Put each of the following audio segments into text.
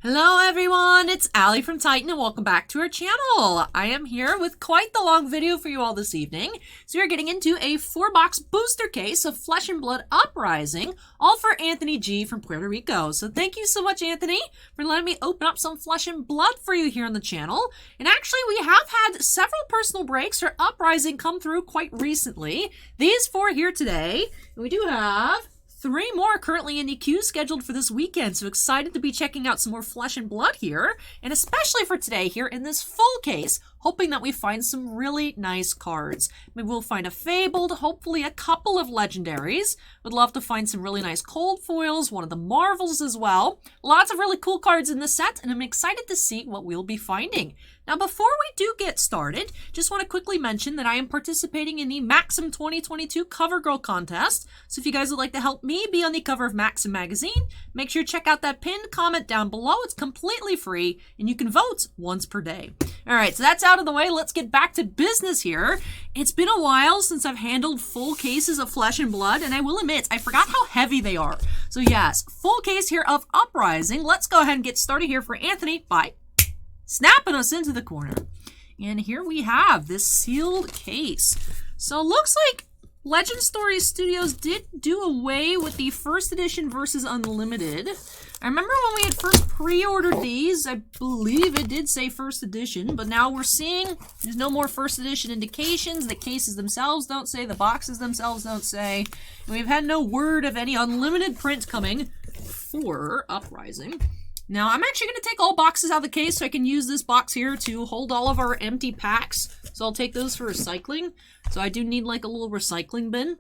Hello everyone, it's Allie from Titan and welcome back to our channel. I am here with quite the long video for you all this evening. So we are getting into a 4-box booster case of Flesh and Blood Uprising, all for Anthony G from Puerto Rico. So thank you so much, Anthony, for letting me open up some Flesh and Blood for you here on the channel. And actually, we have had several personal breaks for Uprising come through quite recently. These 4 here today, and we do have 3 more currently in the queue scheduled for this weekend, so excited to be checking out some more Flesh and Blood here, and especially for today here in this full case, hoping that we find some really nice cards. Maybe we'll find a Fabled, hopefully a couple of Legendaries. Would love to find some really nice Cold Foils, one of the Marvels as well. Lots of really cool cards in this set, and I'm excited to see what we'll be finding. Now, before we do get started, just want to quickly mention that I am participating in the Maxim 2022 Cover Girl contest. So if you guys would like to help me be on the cover of Maxim magazine, make sure to check out that pinned comment down below. It's completely free, and you can vote once per day. All right, so that's out of the way. Let's get back to business here. It's been a while since I've handled full cases of Flesh and Blood, and I will admit, I forgot how heavy they are. So yes, full case here of Uprising. Let's go ahead and get started here for Anthony by snapping us into the corner. And here we have this sealed case. So it looks like Legend Story Studios did do away with the first edition versus Unlimited. I remember when we had first pre-ordered these, I believe it did say first edition, but now we're seeing there's no more first edition indications. The cases themselves don't say, the boxes themselves don't say. And we've had no word of any Unlimited print coming for Uprising. Now, I'm actually going to take all boxes out of the case so I can use this box here to hold all of our empty packs. So I'll take those for recycling. So I do need like a little recycling bin.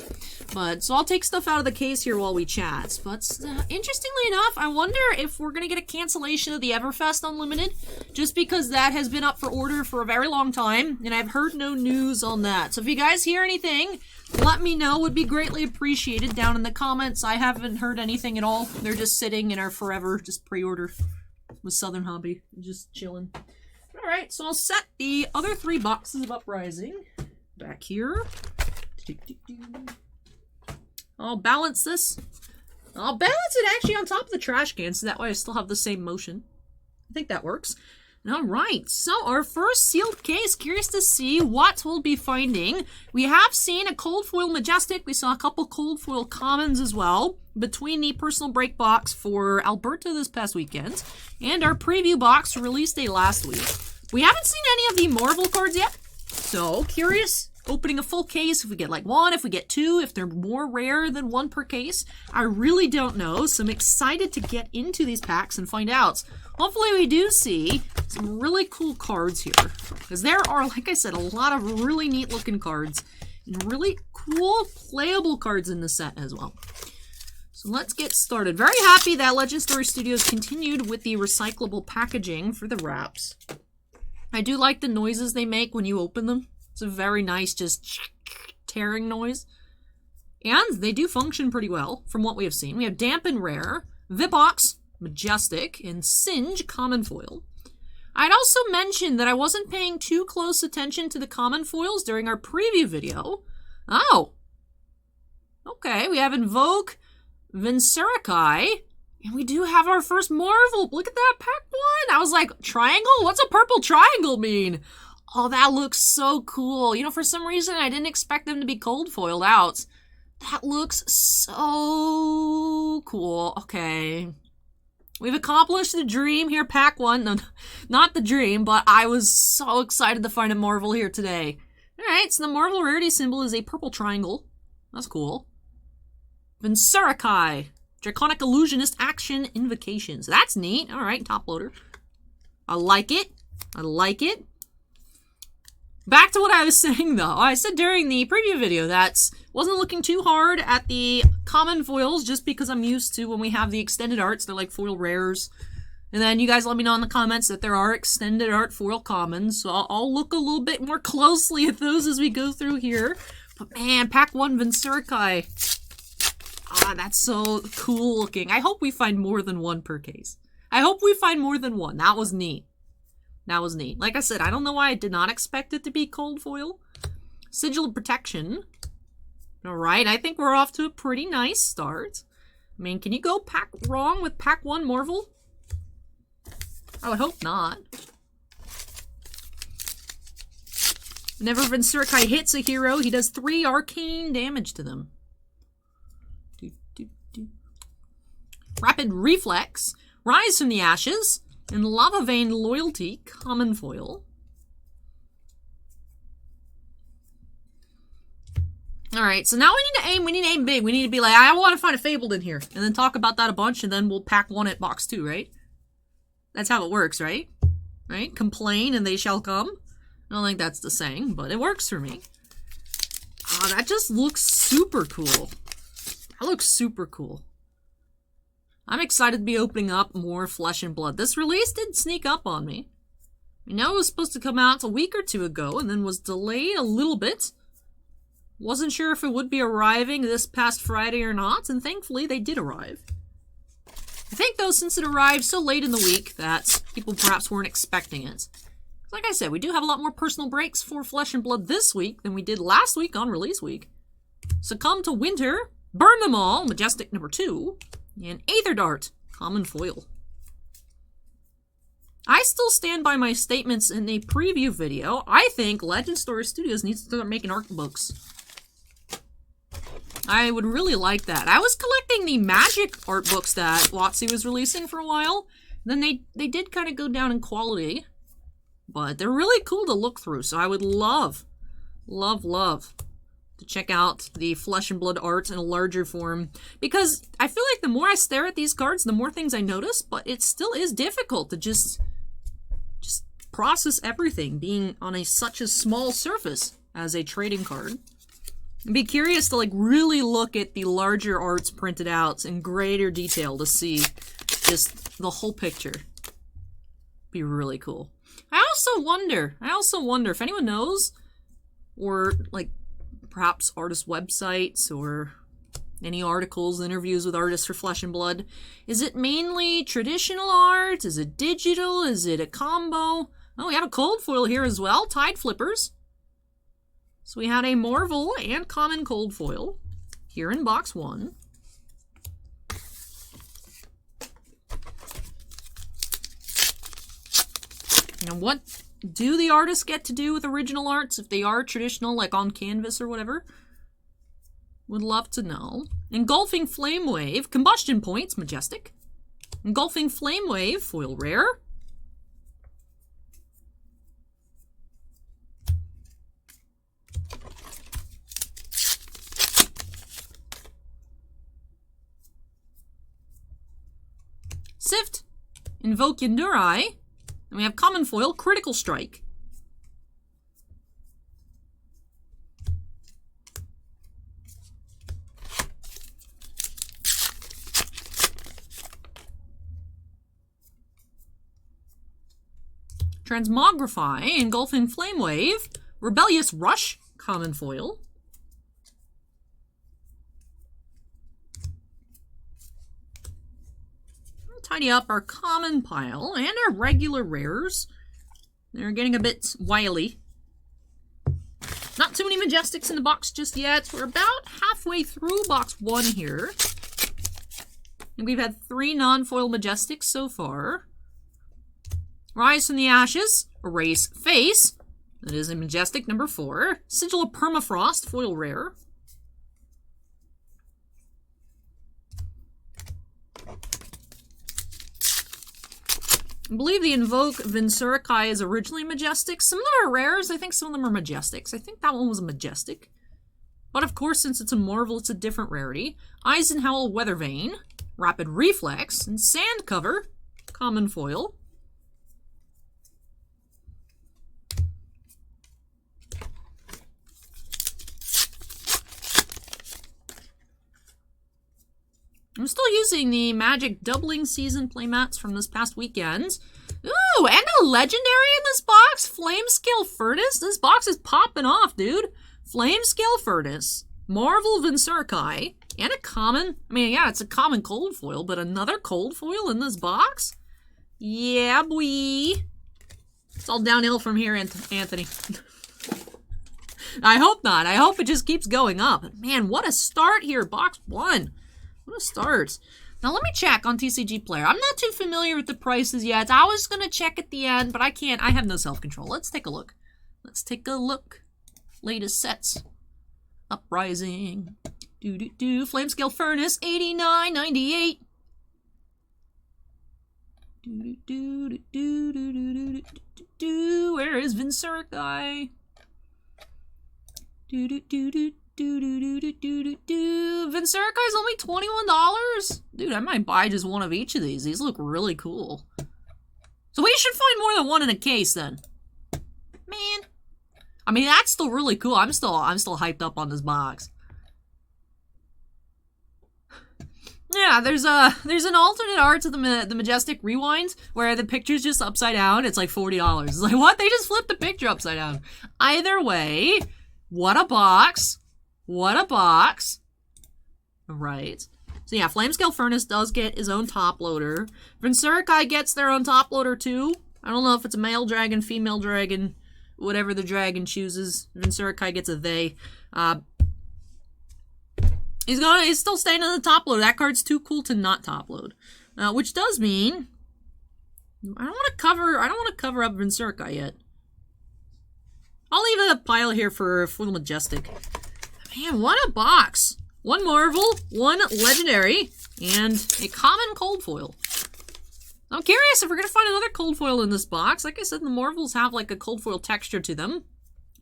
So I'll take stuff out of the case here while we chat. But interestingly enough, I wonder if we're going to get a cancellation of the Everfest Unlimited. Just because that has been up for order for a very long time. And I've heard no news on that. So if you guys hear anything, let me know. Would be greatly appreciated down in the comments. I haven't heard anything at all. They're just sitting in our forever just pre-order with Southern Hobby. Just chilling. Alright, so I'll set the other 3 boxes of Uprising back here. I'll balance this. I'll balance it actually on top of the trash can, so that way I still have the same motion. I think that works. Alright, so our first sealed case, curious to see what we'll be finding. We have seen a Cold Foil Majestic, we saw a couple Cold Foil Commons as well, between the personal break box for Alberta this past weekend, and our preview box release day last week. We haven't seen any of the Marvel cards yet, so curious. Opening a full case, if we get like 1, if we get 2, if they're more rare than 1 per case. I really don't know, so I'm excited to get into these packs and find out. Hopefully we do see some really cool cards here, because there are, like I said, a lot of really neat looking cards and really cool playable cards in the set as well. So let's get started. Very happy that Legend Story Studios continued with the recyclable packaging for the wraps. I do like the noises they make when you open them. It's a very nice, just tearing noise. And they do function pretty well, from what we have seen. We have Dampen Rare, Vipox, Majestic, and Singe Common Foil. I'd also mentioned that I wasn't paying too close attention to the common foils during our preview video. Oh! Okay, we have Invoke, Vincerikai, and we do have our first Marvel. Look at that, pack 1! I was like, triangle? What's a purple triangle mean? Oh, that looks so cool. You know, for some reason, I didn't expect them to be cold foiled out. That looks so cool. Okay. We've accomplished the dream here, pack 1. No, not the dream, but I was so excited to find a Marvel here today. Alright, so the Marvel rarity symbol is a purple triangle. That's cool. Vincerikai. Draconic Illusionist Action Invocation. So that's neat. Alright, top loader. I like it. I like it. Back to what I was saying, though. I said during the preview video that wasn't looking too hard at the common foils just because I'm used to when we have the extended arts, they're like foil rares. And then you guys let me know in the comments that there are extended art foil commons, so I'll look a little bit more closely at those as we go through here. But man, pack 1 Vincerikai. Ah, that's so cool looking. I hope we find more than 1 per case. I hope we find more than 1. That was neat. That was neat. Like I said, I don't know why I did not expect it to be cold foil. Sigil of Protection. Alright, I think we're off to a pretty nice start. I mean, can you go pack wrong with pack 1 Marvel? I would hope not. Whenever Vincerkai hits a hero, he does 3 arcane damage to them. Rapid Reflex, Rise from the Ashes, and Lava Vein Loyalty, common foil. Alright, so now we need to aim big. We need to be like, I want to find a Fabled in here. And then talk about that a bunch, and then we'll pack one at box 2, right? That's how it works, right? Right? Complain and they shall come. I don't think that's the saying, but it works for me. Oh, that just looks super cool. That looks super cool. I'm excited to be opening up more Flesh and Blood. This release did sneak up on me. I know it was supposed to come out a week or 2 ago, and then was delayed a little bit. Wasn't sure if it would be arriving this past Friday or not, and thankfully they did arrive. I think, though, since it arrived so late in the week that people perhaps weren't expecting it. Like I said, we do have a lot more personal breaks for Flesh and Blood this week than we did last week on release week. Succumb to Winter, Burn Them All, Majestic number 2, and Aether Dart, common foil. I still stand by my statements in a preview video. I think Legend Story Studios needs to start making art books. I would really like that. I was collecting the Magic art books that WotC was releasing for a while. Then they did kind of go down in quality. But they're really cool to look through. So I would love to check out the Flesh and Blood art in a larger form. Because I feel like the more I stare at these cards, the more things I notice. But it still is difficult to just process everything being on such a small surface as a trading card. I'd be curious to really look at the larger arts printed out in greater detail to see just the whole picture. Be really cool. I also wonder if anyone knows, or perhaps artist websites or any articles, interviews with artists for Flesh and Blood. Is it mainly traditional art? Is it digital? Is it a combo? Oh, we have a cold foil here as well, Tide Flippers. So we had a Marvel and common cold foil here in box 1. And what do the artists get to do with original arts if they are traditional, like on canvas or whatever? Would love to know. Engulfing Flame Wave, Combustion Points, Majestic. Engulfing Flame Wave, foil rare. Sift, Invoke Yanduri, and we have common foil, Critical Strike. Transmogrify, Engulfing Flame Wave, Rebellious Rush, common foil. Tidy up our common pile and our regular rares. They're getting a bit wily. Not too many Majestics in the box just yet. We're about halfway through box 1 here. And we've had 3 non-foil Majestics so far. Rise from the Ashes, Erase Face. That is a Majestic number 4. Sigil of Permafrost, foil rare. I believe the Invoke Vincerkai is originally Majestic. Some of them are rares. I think some of them are Majestics. I think that one was a Majestic. But of course, since it's a Marvel, it's a different rarity. Eisenhower Weathervane, Rapid Reflex, and Sand Cover, common foil. I'm still using the Magic Doubling Season playmats from this past weekend. Ooh, and a legendary in this box! Flamescale Furnace? This box is popping off, dude! Flamescale Furnace, Marvel Vincerkai, and a common... I mean, yeah, it's a common cold foil, but another cold foil in this box? Yeah, boy! It's all downhill from here, Anthony. I hope not. I hope it just keeps going up. Man, what a start here, box 1. What a start. Now let me check on TCG Player. I'm not too familiar with the prices yet. I was going to check at the end, but I can't. I have no self-control. Let's take a look. Let's take a look. Latest sets. Uprising. Flamescale Furnace, $89.98. Where is Vincerkai? Vincerkai's only $21? Dude, I might buy just one of each of these. These look really cool. So we should find more than one in a case then. Man. I mean, that's still really cool. I'm still hyped up on this box. Yeah, there's an alternate art to the Majestic Rewind where the picture's just upside down. It's like $40. It's like, what? They just flipped the picture upside down. Either way, what a box. What a box. Right. So yeah, Flamescale Furnace does get his own top loader. Vincerkai gets their own top loader too. I don't know if it's a male dragon, female dragon, whatever the dragon chooses. Vincerkai gets a they. He's still staying in the top load. That card's too cool to not top load. Which does mean I don't want to cover up Vincerkai yet. I'll leave a pile here for the Majestic. Man, what a box. One Marvel, one Legendary, and a common cold foil. I'm curious if we're gonna find another cold foil in this box. Like I said, the Marvels have like a cold foil texture to them.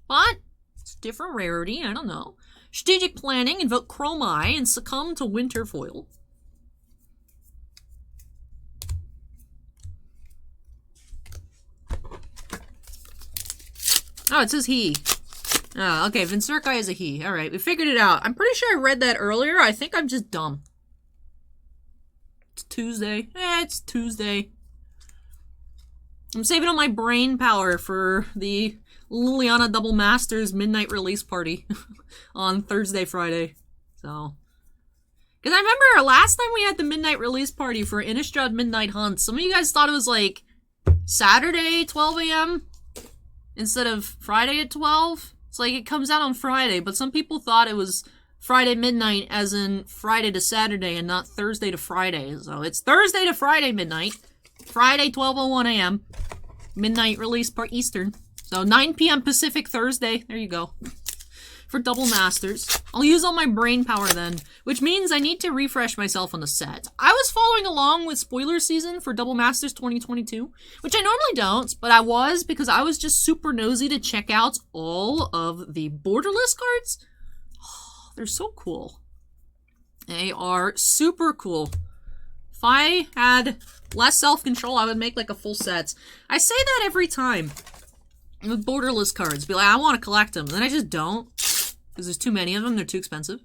But it's a different rarity, I don't know. Strategic Planning, invoke Chrome Eye, and succumb to Winter Foil. Oh, it says he. Oh, okay, Vincerkai is a he. Alright, we figured it out. I'm pretty sure I read that earlier. I think I'm just dumb. It's Tuesday. It's Tuesday. I'm saving all my brain power for the Liliana Double Masters midnight release party on Thursday, Friday. So, because I remember last time we had the midnight release party for Innistrad Midnight Hunt, some of you guys thought it was like Saturday 12 a.m. instead of Friday at 12. It's like it comes out on Friday, but some people thought it was Friday midnight as in Friday to Saturday and not Thursday to Friday. So it's Thursday to Friday midnight. Friday 12:01 a.m. Midnight release part Eastern. So 9 p.m. Pacific Thursday. There you go. For Double Masters. I'll use all my brain power then, which means I need to refresh myself on the set. I was following along with spoiler season for Double Masters 2022, which I normally don't, but I was because I was just super nosy to check out all of the borderless cards. Oh, they're so cool. They are super cool. If I had less self-control, I would make like a full set. I say that every time with borderless cards. Be like, I want to collect them. And then I just don't. Because there's too many of them. They're too expensive.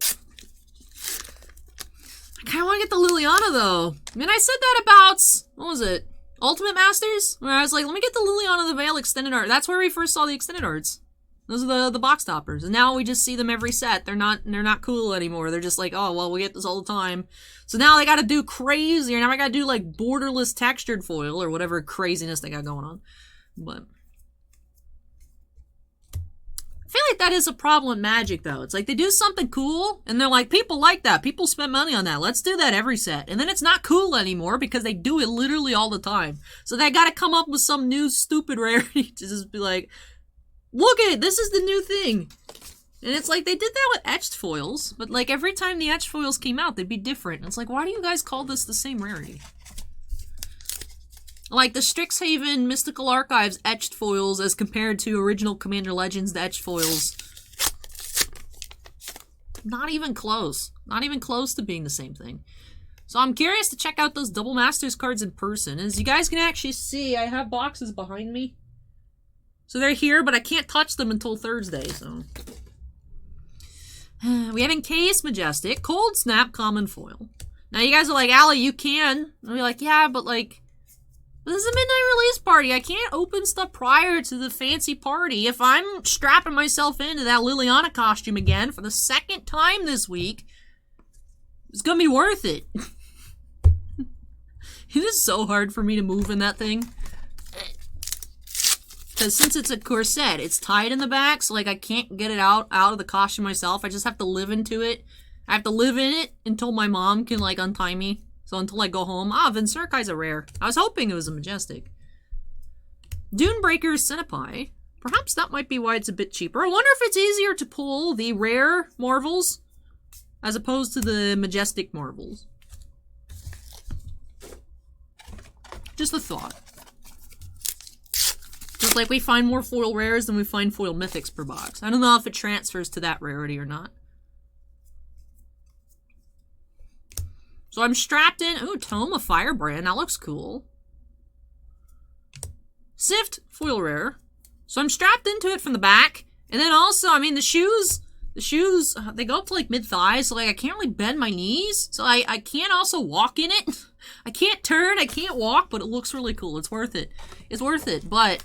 I kind of want to get the Liliana, though. I mean, I said that about, what was it? Ultimate Masters? Where I was like, let me get the Liliana the Veil extended art. That's where we first saw the extended arts. Those are the box toppers. And now we just see them every set. They're not cool anymore. They're just like, oh, well, we get this all the time. So now they gotta do crazier. Now I gotta do, like, borderless textured foil or whatever craziness they got going on. But I feel like that is a problem with Magic, though. It's like they do something cool, and they're like, people like that. People spend money on that. Let's do that every set. And then it's not cool anymore because they do it literally all the time. So they gotta come up with some new stupid rarity to just be like, look at it, this is the new thing. And it's like, they did that with etched foils, but like every time the etched foils came out, they'd be different. And it's like, why do you guys call this the same rarity? Like the Strixhaven Mystical Archives etched foils as compared to original Commander Legends the etched foils. Not even close. Not even close to being the same thing. So I'm curious to check out those Double Masters cards in person. As you guys can actually see, I have boxes behind me. So they're here, but I can't touch them until Thursday, so. We have Encased Majestic, Cold Snap Common Foil. Now you guys are like, Allie, you can. I'll be like, yeah, but like, this is a midnight release party. I can't open stuff prior to the fancy party. If I'm strapping myself into that Liliana costume again for the second time this week, it's gonna be worth it. It is so hard for me to move in that thing. Because since it's a corset, it's tied in the back, so like I can't get it out of the costume myself. I just have to live into it. I have to live in it until my mom can like untie me. So until I go home, Vincerkai's a rare. I was hoping it was a majestic. Dunebreaker's Centipie. Perhaps that might be why it's a bit cheaper. I wonder if it's easier to pull the rare Marvels as opposed to the majestic Marvels. Just a thought. Just like we find more foil rares than we find foil mythics per box. I don't know if it transfers to that rarity or not. So I'm strapped in. Ooh, Tome of Firebrand. That looks cool. Sift, foil rare. So I'm strapped into it from the back. And then also, I mean, the shoes, they go up to like mid-thighs. So like I can't really bend my knees. So I can't also walk in it. I can't turn, I can't walk, but it looks really cool. It's worth it. It's worth it, but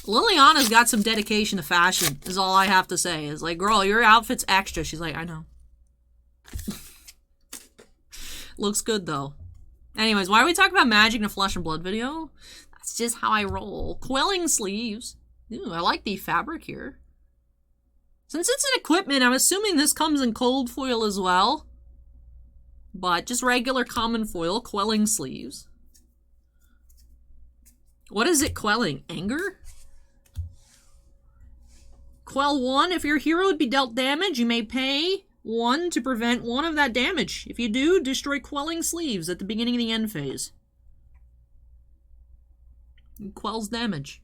Liliana's got some dedication to fashion, is all I have to say. Is like, girl, your outfit's extra. She's like, I know. Looks good, though. Anyways, why are we talking about magic in a Flesh and Blood video? That's just how I roll. Quelling sleeves. Ooh, I like the fabric here. Since it's an equipment, I'm assuming this comes in cold foil as well. But just regular common foil, quelling sleeves. What is it quelling? Anger? Quell 1. If your hero would be dealt damage, you may pay 1 to prevent 1 of that damage. If you do, destroy quelling sleeves at the beginning of the end phase. It quells damage.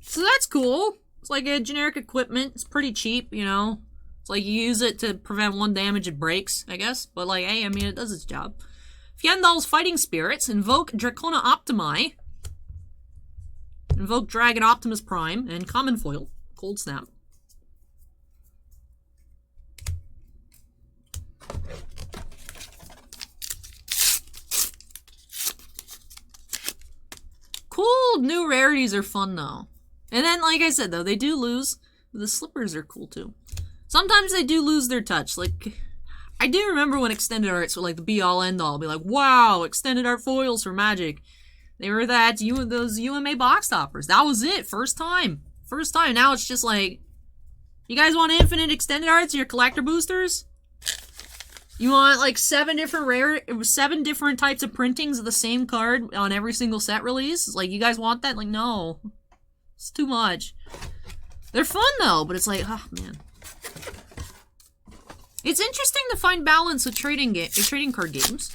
So that's cool. It's like a generic equipment. It's pretty cheap, you know. It's like you use it to prevent 1 damage, it breaks, I guess. But like, hey, I mean, it does its job. Fjendal's Fighting Spirits. Invoke Dracona Optimi. Invoke Dragon Optimus Prime. And Common Foil. Cold Snap. Cool new rarities are fun, though. And then, like I said, though, they do lose. The slippers are cool, too. Sometimes they do lose their touch. Like, I do remember when extended arts were, like, the be-all, end-all. Be like, wow, extended art foils for Magic. They were those UMA box toppers. That was it. First time. First time. Now it's just like, you guys want infinite extended arts? Your collector boosters? You want, like, 7 different types of printings of the same card on every single set release? Like, you guys want that? Like, no. It's too much. They're fun, though, but it's like, oh, man. It's interesting to find balance with trading card games.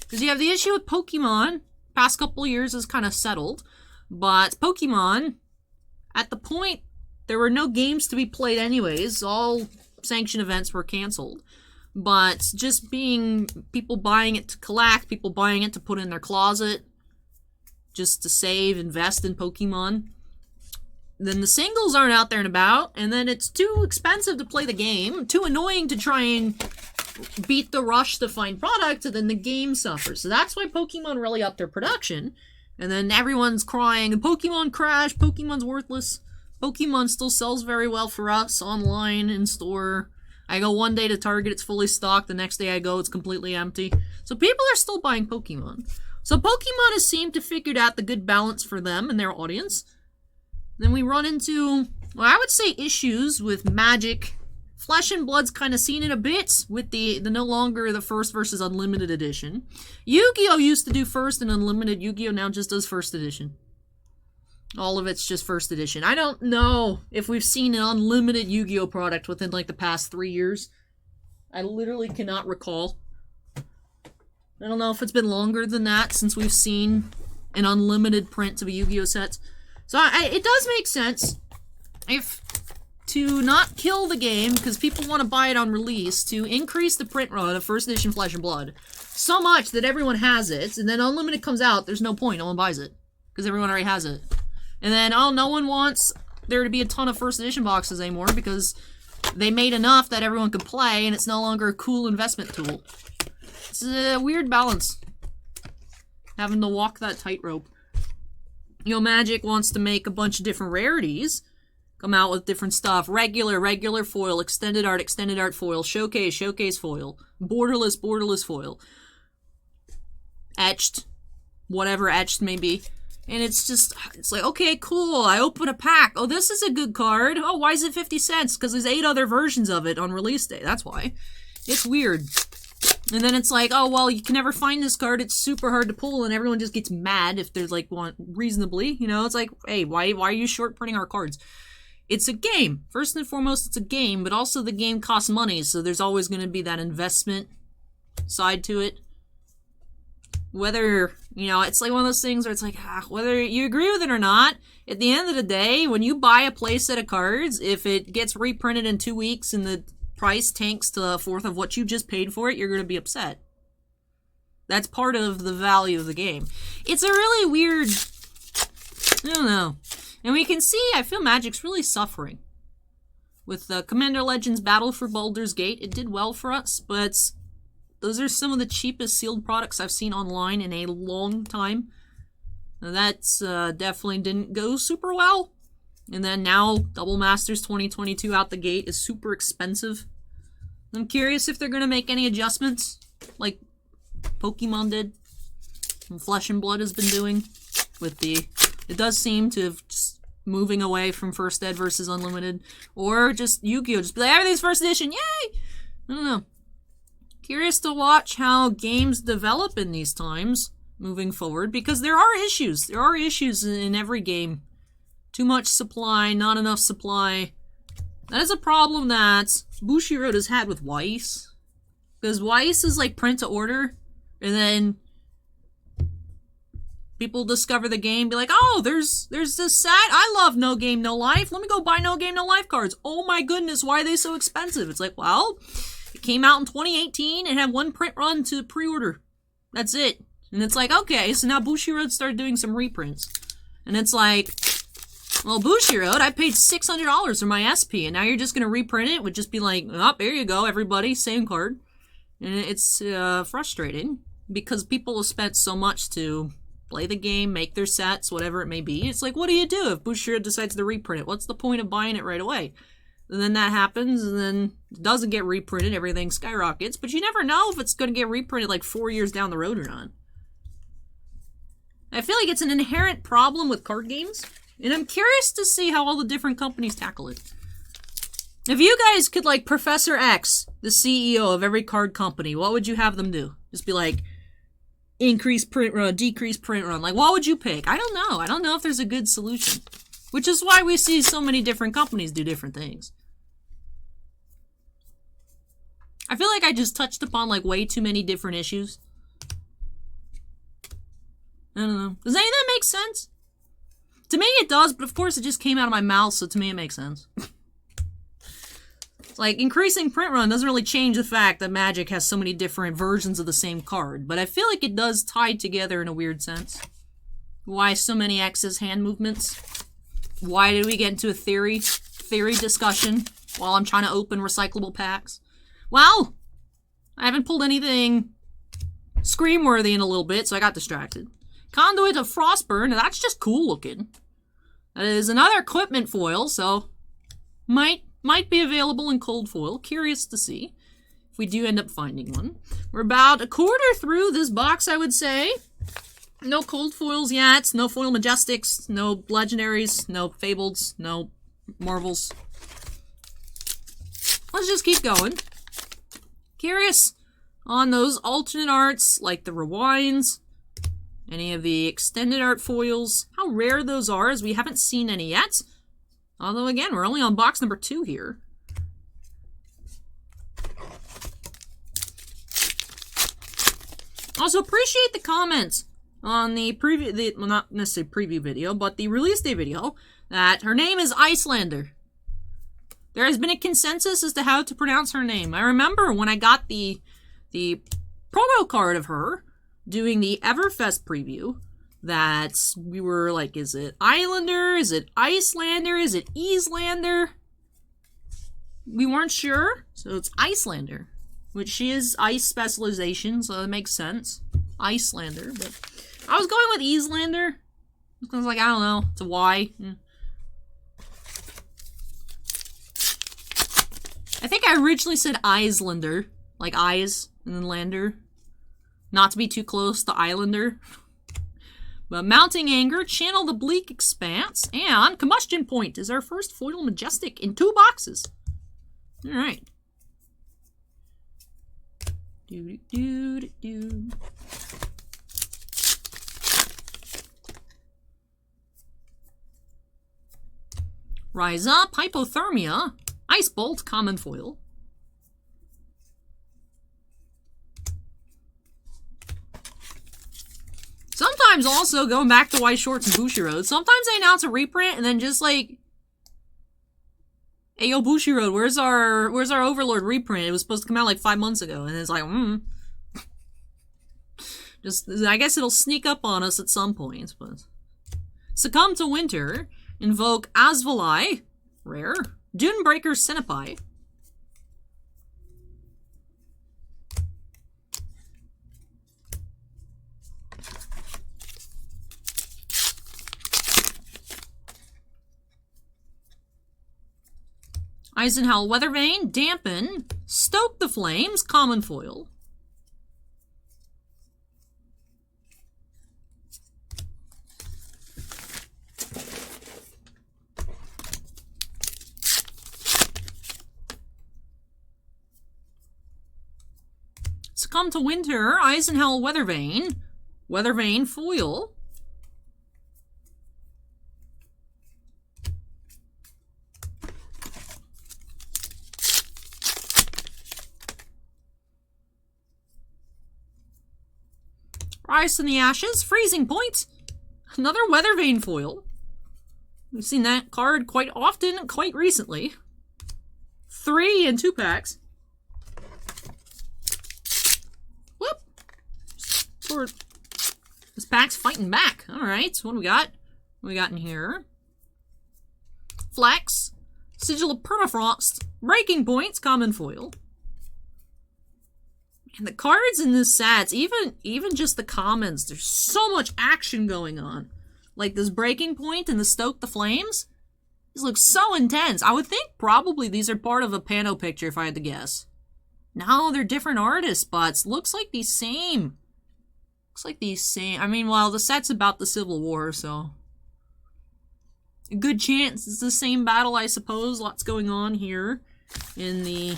Because you have the issue with Pokemon. Past couple of years is kind of settled. But Pokemon, at the point, there were no games to be played anyways. All sanctioned events were canceled. But just being people buying it to collect, people buying it to put in their closet, just to save, invest in Pokemon. Then the singles aren't out there and about, and then it's too expensive to play the game, too annoying to try and beat the rush to find product, and then the game suffers. So that's why Pokemon really upped their production. And then everyone's crying, Pokemon crashed, Pokemon's worthless. Pokemon still sells very well for us, online, in store. I go one day to Target, it's fully stocked. The next day I go, it's completely empty. So people are still buying Pokemon. So Pokemon has seemed to figure out the good balance for them and their audience. Then we run into, well, I would say issues with Magic. Flesh and Blood's kind of seen it a bit with the no longer the first versus unlimited edition. Yu-Gi-Oh! Used to do first and unlimited. Yu-Gi-Oh! Now just does first edition. All of it's just first edition. I don't know if we've seen an unlimited Yu-Gi-Oh! Product within like the past 3 years. I literally cannot recall. I don't know if it's been longer than that since we've seen an unlimited print of a Yu-Gi-Oh! Set. So it does make sense if to not kill the game because people want to buy it on release, to increase the print run of first edition Flesh and Blood so much that everyone has it, and then unlimited comes out, there's no point, no one buys it because everyone already has it. And then, oh, no one wants there to be a ton of first edition boxes anymore because they made enough that everyone could play and it's no longer a cool investment tool. It's a weird balance, having to walk that tightrope. You know, Magic wants to make a bunch of different rarities, come out with different stuff. Regular foil, extended art foil, showcase foil, borderless foil, etched, whatever etched may be. And it's just, it's like, okay, cool, I open a pack. Oh, this is a good card. Oh, why is it 50 cents? Because there's 8 other versions of it on release day. That's why. It's weird. And then it's like, oh, well, you can never find this card. It's super hard to pull, and everyone just gets mad if there's, like, one reasonably. You know, it's like, hey, why are you short printing our cards? It's a game. First and foremost, it's a game, but also the game costs money, so there's always going to be that investment side to it. Whether, you know, it's like one of those things where it's like, whether you agree with it or not, at the end of the day, when you buy a play set of cards, if it gets reprinted in 2 weeks and the price tanks to a fourth of what you just paid for it, you're going to be upset. That's part of the value of the game. It's a really weird, I don't know. And we can see, I feel Magic's really suffering. With Commander Legends Battle for Baldur's Gate, it did well for us, but those are some of the cheapest sealed products I've seen online in a long time. That's definitely didn't go super well. And then now, Double Masters 2022 out the gate is super expensive. I'm curious if they're going to make any adjustments, like Pokemon did, and Flesh and Blood has been doing, with the... It does seem to have just moving away from First Ed versus Unlimited, or just Yu-Gi-Oh! Just be like, everything's first edition, yay! I don't know. Curious to watch how games develop in these times, moving forward, because there are issues. There are issues in every game. Too much supply, not enough supply. That is a problem that Bushiroad has had with Weiss. Because Weiss is like print to order, and then people discover the game, be like, oh, there's this set. I love No Game, No Life. Let me go buy No Game, No Life cards. Oh my goodness, why are they so expensive? It's like, well, it came out in 2018 and had one print run to pre-order. That's it. And it's like, okay, so now Bushiroad started doing some reprints. And it's like, well, Bushiroad, I paid $600 for my SP, and now you're just going to reprint it? Would just be like, oh, there you go, everybody, same card. And it's frustrating, because people have spent so much to play the game, make their sets, whatever it may be. It's like, what do you do if Bushiroad decides to reprint it? What's the point of buying it right away? And then that happens, and then it doesn't get reprinted, everything skyrockets, but you never know if it's going to get reprinted like 4 years down the road or not. I feel like it's an inherent problem with card games, and I'm curious to see how all the different companies tackle it. If you guys could, like, Professor X, the CEO of every card company, what would you have them do? Just be like, increase print run, decrease print run. Like, what would you pick? I don't know. I don't know if there's a good solution. Which is why we see so many different companies do different things. I feel like I just touched upon, like, way too many different issues. I don't know. Does any of that make sense? To me, it does, but of course it just came out of my mouth, so to me it makes sense. It's like, increasing print run doesn't really change the fact that Magic has so many different versions of the same card, but I feel like it does tie together in a weird sense. Why so many X's hand movements? Why did we get into a theory discussion while I'm trying to open recyclable packs? Well, I haven't pulled anything scream-worthy in a little bit, so I got distracted. Conduit of Frostburn, that's just cool looking. That is another equipment foil, so might be available in cold foil. Curious to see if we do end up finding one. We're about a quarter through this box, I would say. No cold foils yet, no foil majestics, no legendaries, no fableds, no marvels. Let's just keep going. Curious on those alternate arts, like the rewinds, any of the extended art foils, how rare those are, as we haven't seen any yet. Although, again, we're only on box number 2 here. Also, appreciate the comments on the preview, well, not necessarily preview video, but the release day video, that her name is Icelander. There has been a consensus as to how to pronounce her name. I remember when I got the promo card of her doing the Everfest preview, that we were like, is it Islander? Is it Icelander? Is it Easlander? We weren't sure, so it's Icelander, which she is ice specialization, so it makes sense. Icelander, but I was going with Easlander. I was like, I don't know, it's a Y. I think I originally said Islander, like eyes, and then lander. Not to be too close to Islander. But Mounting Anger, Channel the Bleak Expanse, and Combustion Point is our first foil majestic in 2 boxes. All right. Rise Up, Hypothermia, Ice Bolt, common foil. Sometimes also, going back to White Shorts and Bushiroad, sometimes they announce a reprint and then just like, hey yo Bushiroad, where's our Overlord reprint? It was supposed to come out like 5 months ago, and it's like, just, I guess it'll sneak up on us at some point, but. Succumb to Winter, Invoke Asvalai, rare. Dunebreaker Centipede. Eisenhower Weathervane, Dampen, Stoke the Flames, common foil. Succumb to Winter, Eisenhower Weathervane, Weathervane foil. Rise from the Ashes, Freezing Point, another Weathervane foil. We've seen that card quite often, quite recently. 3 in 2 packs. Whoop! This pack's fighting back. Alright, so what do we got? What do we got in here? Flex, Sigil of Permafrost, Breaking Points, common foil. And the cards in this set, even just the commons, there's so much action going on. Like this Breaking Point and the Stoke the Flames. These look so intense. I would think probably these are part of a pano picture if I had to guess. No, they're different artists, but looks like the same. Looks like the same. I mean, well, the set's about the Civil War, so. A good chance it's the same battle, I suppose. Lots going on here in the...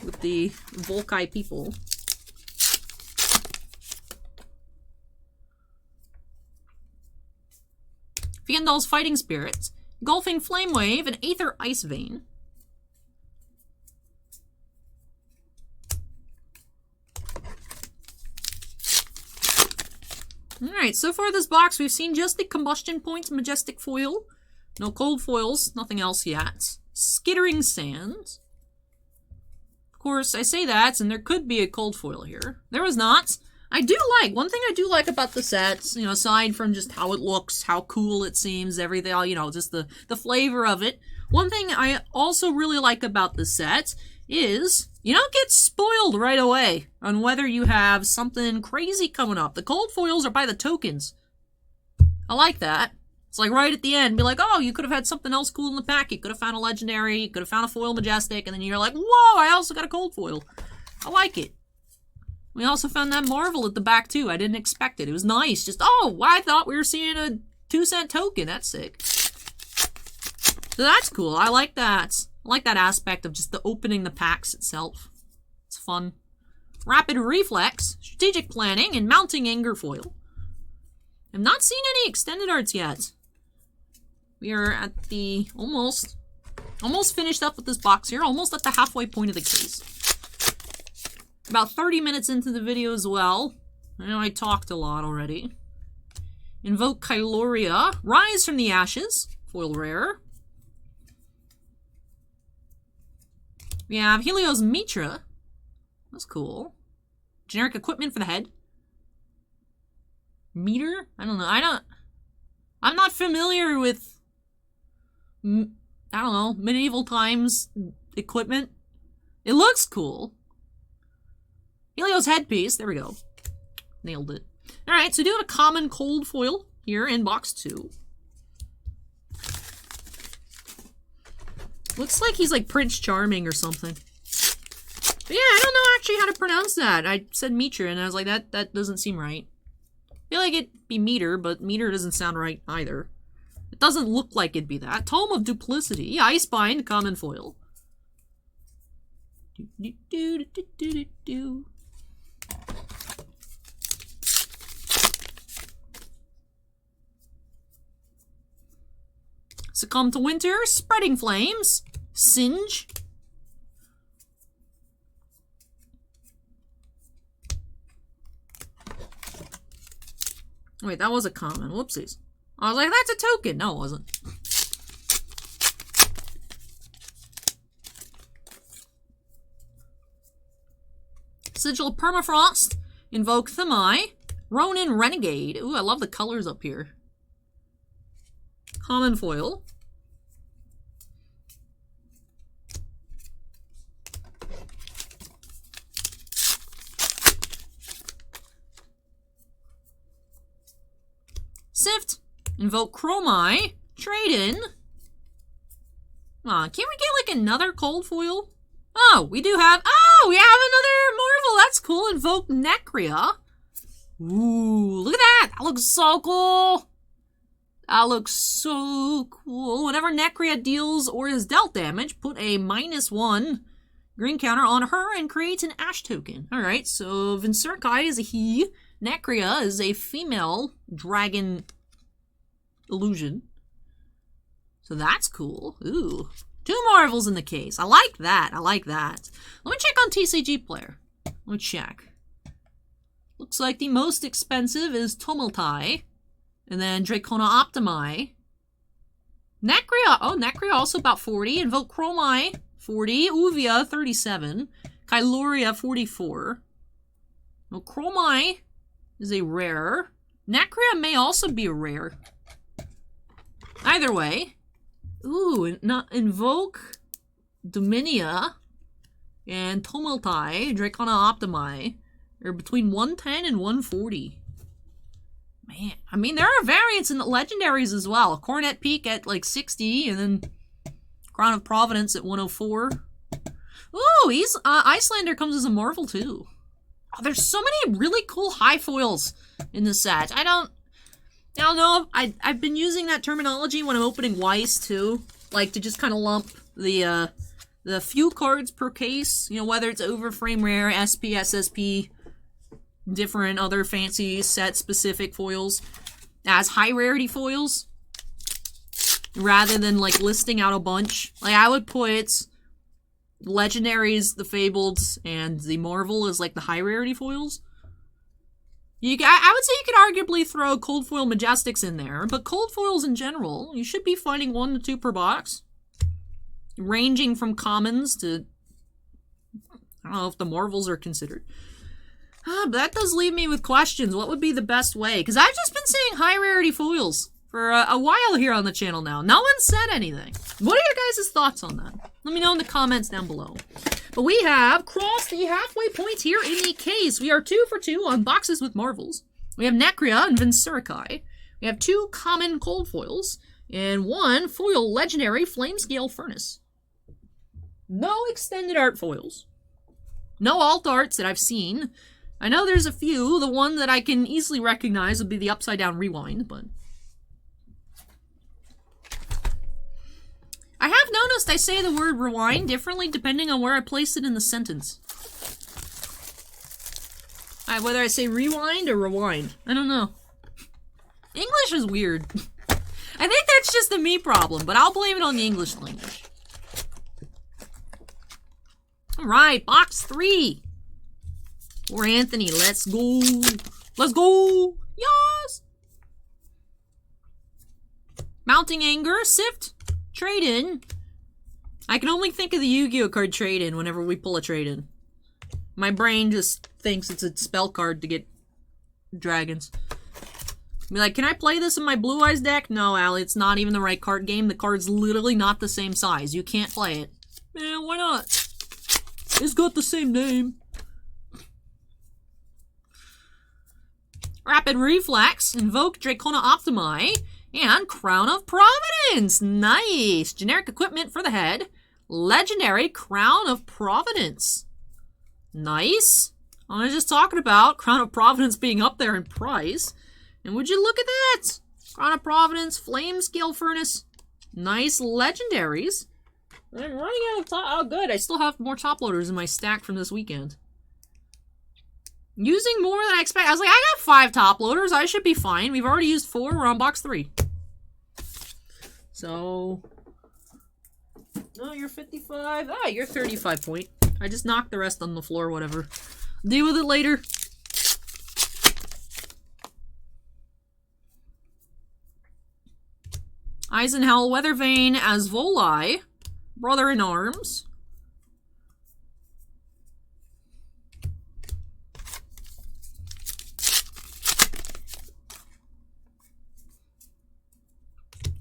with the Volkai people. Fiendal's Fighting Spirits, Engulfing Flame Wave, and Aether Ice Vein. Alright, so far this box we've seen just the Combustion Point Majestic Foil. No cold foils, nothing else yet. Skittering Sands. Of course, I say that, and there could be a cold foil here. There was not. One thing I do like about the sets, you know, aside from just how it looks, how cool it seems, everything, you know, just the flavor of it. One thing I also really like about the set is you don't get spoiled right away on whether you have something crazy coming up. The cold foils are by the tokens. I like that. It's like right at the end, be like, oh, you could have had something else cool in the pack. You could have found a legendary, you could have found a foil majestic, and then you're like, whoa, I also got a cold foil. I like it. We also found that Marvel at the back, too. I didn't expect it. It was nice. Just, oh, I thought we were seeing a 2-cent token. That's sick. So that's cool. I like that. I like that aspect of just the opening the packs itself. It's fun. Rapid Reflex, Strategic Planning, and Mounting Anger foil. I've not seen any extended arts yet. We are at the almost finished up with this box here. Almost at the halfway point of the case. About 30 minutes into the video as well. I know I talked a lot already. Invoke Kyloria. Rise from the Ashes. Foil rare. We have Helios Mitra. That's cool. Generic equipment for the head. Meter? I don't know. I'm not familiar with, I don't know, medieval times equipment. It looks cool. Helios headpiece. There we go. Nailed it. Alright, so we do have a common cold foil here in box 2. Looks like he's like Prince Charming or something. But yeah, I don't know actually how to pronounce that. I said Mitra and I was like, that doesn't seem right. feel like it'd be meter, but meter doesn't sound right either. It doesn't look like it'd be that. Tome of Duplicity. Icebind, common foil. Succumb to Winter, Spreading Flames, Singe. Wait, that was a common. Whoopsies. I was like, that's a token. No, it wasn't. Sigil of Permafrost, Invoke Thamai, Ronin Renegade. Ooh, I love the colors up here. Common foil. Sift, Invoke Chromai, Trade in. Can't we get like another cold foil? Oh, we do have, we have another Marvel. That's cool. Invoke Necria. Ooh, look at that. That looks so cool. That looks so cool. Whenever Necria deals or is dealt damage, put a -1 green counter on her and create an Ash token. Alright, so Vincerkai is a he. Necria is a female dragon illusion. So that's cool. Ooh. 2 Marvels in the case. I like that. I like that. Let me check on TCG Player. Let me check. Looks like the most expensive is Tumultai. And then Dracona Optimi. Necria. Oh, Necria also about 40. Invoke Chromai, 40. Uvia, 37. Kyluria, 44. Well, Chromai is a rare. Necria may also be a rare. Either way. Ooh, Invoke Dominia and Tumultai, Dracona Optimi are between 110 and 140. Man, I mean, there are variants in the legendaries as well. Coronet Peak at like 60, and then Crown of Providence at 104. Ooh, Icelander comes as a Marvel too. Oh, there's so many really cool high foils in this set. I don't know. I've been using that terminology when I'm opening Weiss too, like to just kind of lump the few cards per case. You know, whether it's Overframe Rare, SP, SSP, different other fancy set specific foils as high rarity foils, rather than like listing out a bunch. Like I would put Legendaries, the Fableds, and the Marvel as like the high rarity foils. I would say you could arguably throw Cold Foil Majestics in there, but Cold Foils in general, you should be finding 1 to 2 per box. Ranging from commons to, I don't know if the Marvels are considered. But that does leave me with questions. What would be the best way? Because I've just been saying high rarity foils for a while here on the channel now. No one said anything. What are your guys' thoughts on that? Let me know in the comments down below. But we have crossed the halfway point here in the case. We are 2 for 2 on boxes with Marvels. We have Necria and Vincerkai. We have 2 common cold foils and 1 foil legendary Flamescale Furnace. No extended art foils. No alt arts that I've seen. I know there's a few. The one that I can easily recognize would be the Upside Down Rewind, but I have noticed I say the word rewind differently depending on where I place it in the sentence. Whether I say rewind or rewind. I don't know. English is weird. I think that's just a me problem, but I'll blame it on the English language. Alright, box 3. For Anthony, let's go. Let's go. Yes. Mounting Anger, Sift, Trade in. I can only think of the Yu-Gi-Oh card Trade in whenever we pull a Trade in. My brain just thinks it's a spell card to get dragons. Be like, can I play this in my Blue Eyes deck? No, Allie, it's not even the right card game. The card's literally not the same size. You can't play it. Man, why not? It's got the same name. Rapid Reflex, Invoke Dracona Optimi, and Crown of Providence. Nice. Generic equipment for the head. Legendary Crown of Providence. Nice. I was just talking about Crown of Providence being up there in price. And would you look at that? Crown of Providence, Flame Scale Furnace. Nice legendaries. I'm running out of top. Oh, good. I still have more top loaders in my stack from this weekend. Using more than I expect. I was like, I got 5 top loaders. I should be fine. We've already used 4. We're on box 3. So... Oh, you're 55. Ah, you're 35 point. I just knocked the rest on the floor, whatever. Deal with it later. Eisenhower Weathervane as Volai. Brother-in-Arms.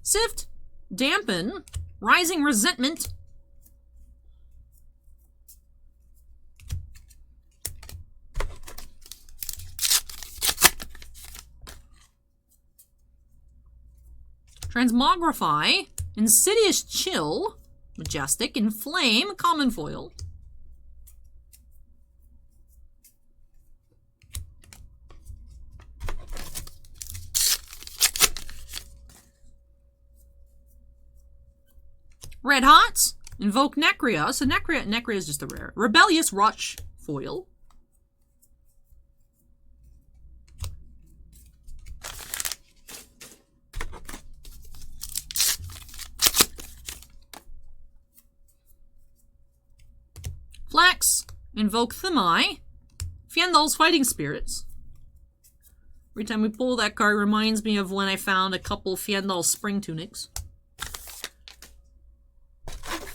Sift. Dampen. Rising Resentment. Transmogrify. Insidious Chill. Majestic. Inflame. Common Foil. Red Hot. Invoke Necria. So Necria is just a rare. Rebellious Rush Foil. Flex. Invoke Themai. Fiendal's Fighting Spirits. Every time we pull that card, reminds me of when I found a couple Fiendal Spring Tunics.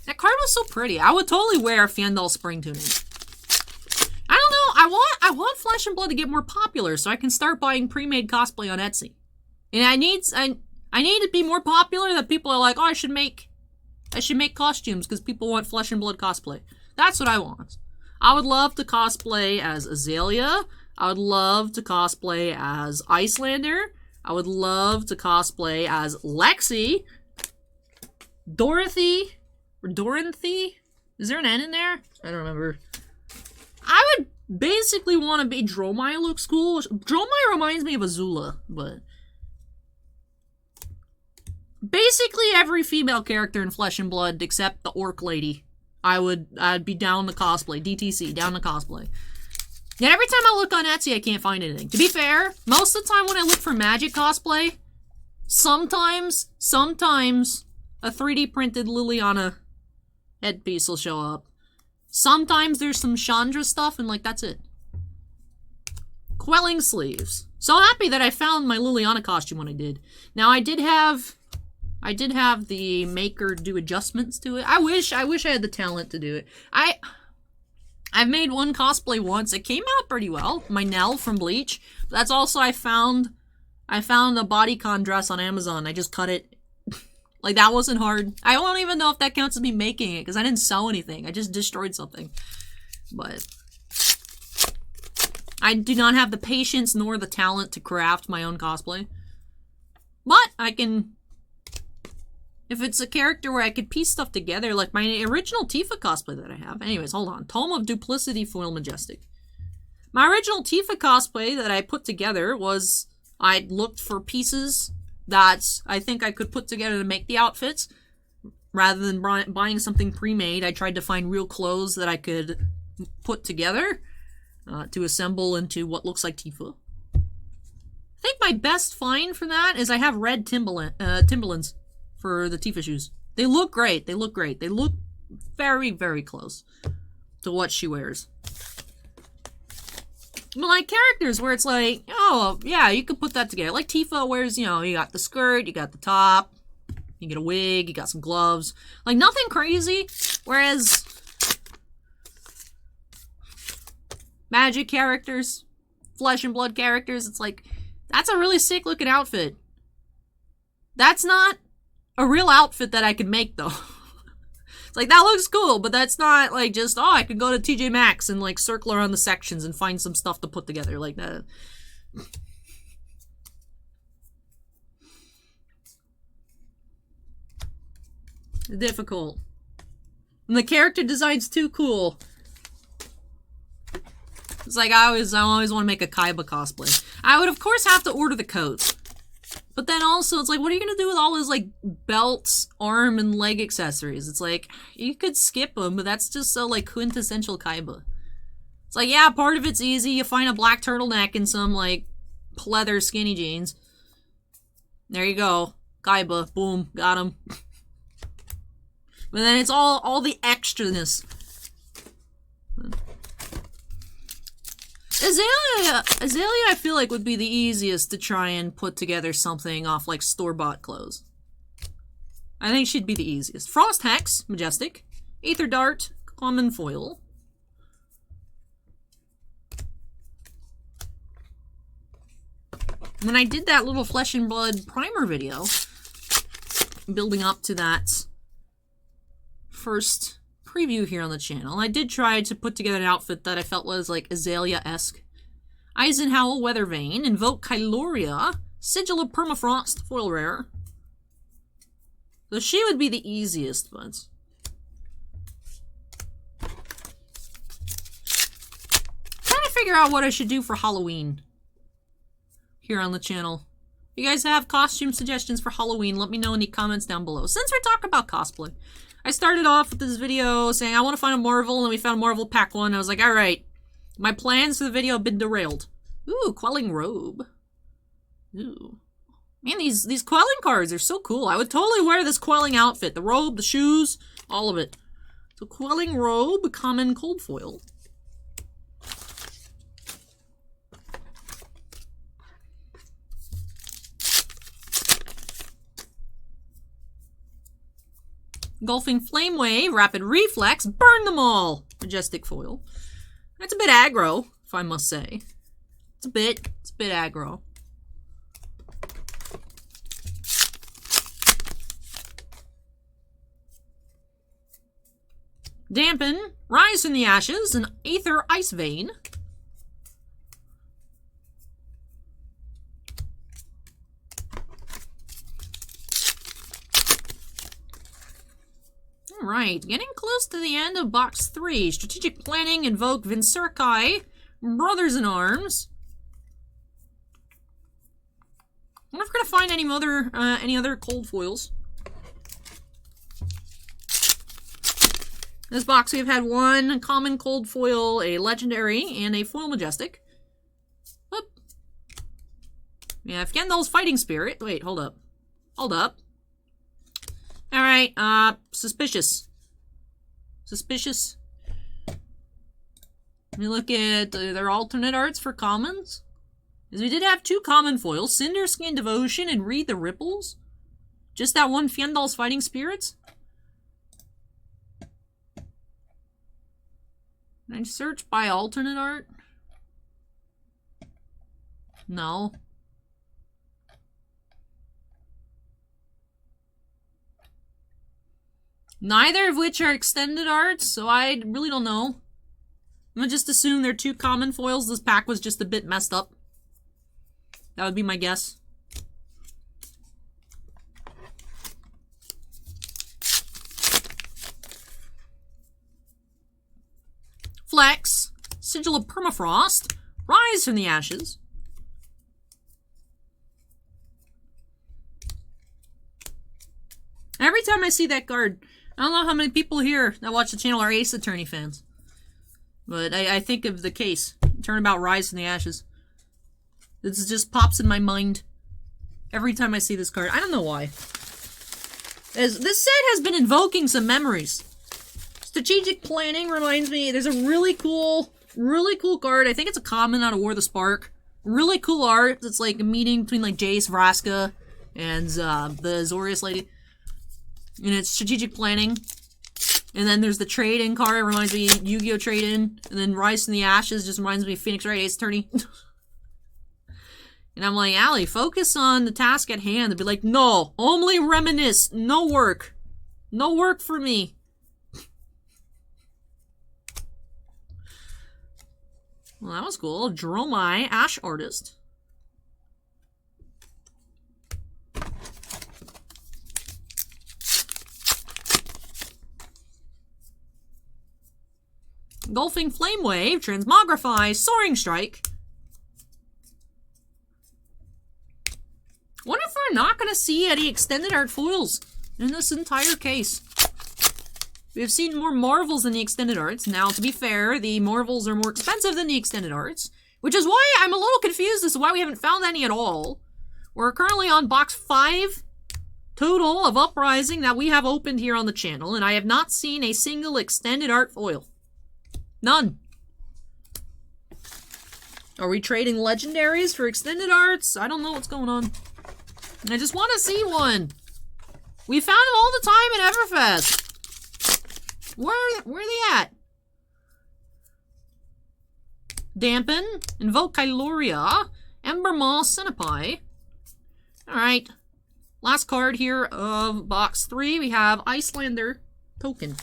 That card was so pretty. I would totally wear a Fiendal Spring Tunic. I don't know. I want Flesh and Blood to get more popular so I can start buying pre-made cosplay on Etsy. And I need to be more popular that people are like, oh, I should make costumes because people want Flesh and Blood cosplay. That's what I want. I would love to cosplay as Azalea. I would love to cosplay as Icelander. I would love to cosplay as Lexi. Dorothy. Or Dorothy? Is there an N in there? I don't remember. I would basically want to be Dromai. Looks cool. Dromai reminds me of Azula, but... Basically every female character in Flesh and Blood except the Orc Lady. I'd be down to cosplay. DTC, down to cosplay. Yet every time I look on Etsy, I can't find anything. To be fair, most of the time when I look for magic cosplay, sometimes a 3D printed Liliana headpiece will show up. Sometimes there's some Chandra stuff, and like, that's it. Quelling Sleeves. So happy that I found my Liliana costume when I did. Now, I did have the maker do adjustments to it. I wish I had the talent to do it. I've made one cosplay once. It came out pretty well. My Nell from Bleach. That's also I found a bodycon dress on Amazon. I just cut it. Like, that wasn't hard. I don't even know if that counts as me making it, because I didn't sew anything. I just destroyed something. But I do not have the patience nor the talent to craft my own cosplay. But I can... If it's a character where I could piece stuff together, like my original Tifa cosplay that I have. Anyways, hold on. Tome of Duplicity Foil Majestic. My original Tifa cosplay that I put together was... I looked for pieces that I think I could put together to make the outfits. Rather than buying something pre-made, I tried to find real clothes that I could put together to assemble into what looks like Tifa. I think my best find for that is I have red Timberlands for the Tifa shoes. They look great. They look great. They look very, very close to what she wears. But like characters where it's like, oh, yeah, you could put that together. Like Tifa wears, you know, you got the skirt, you got the top, you get a wig, you got some gloves. Like, nothing crazy. Whereas magic characters, Flesh and Blood characters, it's like, that's a really sick looking outfit. That's not a real outfit that I could make, though. It's like, that looks cool, but that's not, like, just, oh, I could go to TJ Maxx and, like, circle around the sections and find some stuff to put together, like that. Difficult. And the character design's too cool. It's like I always want to make a Kaiba cosplay. I would of course have to order the coats. But then also, it's like, what are you gonna do with all those, like, belts, arm, and leg accessories? It's like, you could skip them, but that's just so, like, quintessential Kaiba. It's like, yeah, part of it's easy. You find a black turtleneck and some, like, pleather skinny jeans. There you go. Kaiba. Boom. Got him. But then it's all the extraness. Azalea, I feel like, would be the easiest to try and put together something off, like, store-bought clothes. I think she'd be the easiest. Frost Hex, Majestic. Aether Dart, Common Foil. When I did that little Flesh and Blood primer video, building up to that first preview here on the channel, I did try to put together an outfit that I felt was like Azalea-esque. Eisenhower Weathervane, Invoke Kyloria, Sigil of Permafrost, foil rare. So she would be the easiest, but trying to figure out what I should do for Halloween here on the channel. If you guys have costume suggestions for Halloween, let me know in the comments down below. Since we're talking about cosplay, I started off with this video saying I want to find a Marvel, and then we found Marvel Pack 1. I was like, alright, my plans for the video have been derailed. Ooh, Quelling Robe. Ooh. Man, these Quelling cards are so cool. I would totally wear this Quelling outfit. The robe, the shoes, all of it. So Quelling Robe, Common Cold Foil. Engulfing Flame Wave, Rapid Reflex, Burn Them All! Majestic Foil. That's a bit aggro, if I must say. It's a bit aggro. Dampen, Rise from the Ashes, and Aether Ice Vein. Alright, getting close to the end of box 3. Strategic Planning, Invoke Vincerkai, Brothers in Arms. I wonder if we're gonna find any other cold foils. In this box we've had one common cold foil, a legendary, and a foil majestic. Whoop. Yeah, Fjandal's Fighting Spirit. Wait, hold up. Hold up. Alright, Suspicious. Suspicious. Let me look at their alternate arts for commons. Because we did have two common foils, Cinder Skin Devotion and Read the Ripples. Just that one Fjandal's Fighting Spirits. Can I search by alternate art? No. Neither of which are extended arts, so I really don't know. I'm gonna just assume they're two common foils. This pack was just a bit messed up. That would be my guess. Flex, Sigil of Permafrost, Rise from the Ashes. Every time I see that card, I don't know how many people here that watch the channel are Ace Attorney fans. But I think of the case. Turnabout Rise from the Ashes. This just pops in my mind every time I see this card. I don't know why. As this set has been invoking some memories. Strategic Planning reminds me, there's a really cool card. I think it's a common out of War the Spark. Really cool art. It's like a meeting between like Jace, Vraska, and the Azorius lady. And it's Strategic Planning. And then there's the Trade-In card. It reminds me of Yu-Gi-Oh! Trade-In. And then Rise from the Ashes just reminds me of Phoenix Wright, Ace Attorney. And I'm like, Allie, focus on the task at hand. They'd be like, no, only reminisce. No work. No work for me. Well, that was cool. Dromai, Ash Artist. Engulfing Flame Wave, Transmogrify, Soaring Strike. Wonder if we're not going to see any extended art foils in this entire case. We have seen more Marvels than the extended arts. Now, to be fair, the Marvels are more expensive than the extended arts, which is why I'm a little confused as to why we haven't found any at all. We're currently on box 5 total of Uprising that we have opened here on the channel, and I have not seen a single extended art foil. None. Are we trading legendaries for extended arts? I don't know what's going on. I just want to see one. We found them all the time in Everfest. Where are they at? Dampen, Invoke Kyloria, Ember Maw, Centipie. Alright. Last card here of box 3, we have Icelander Token.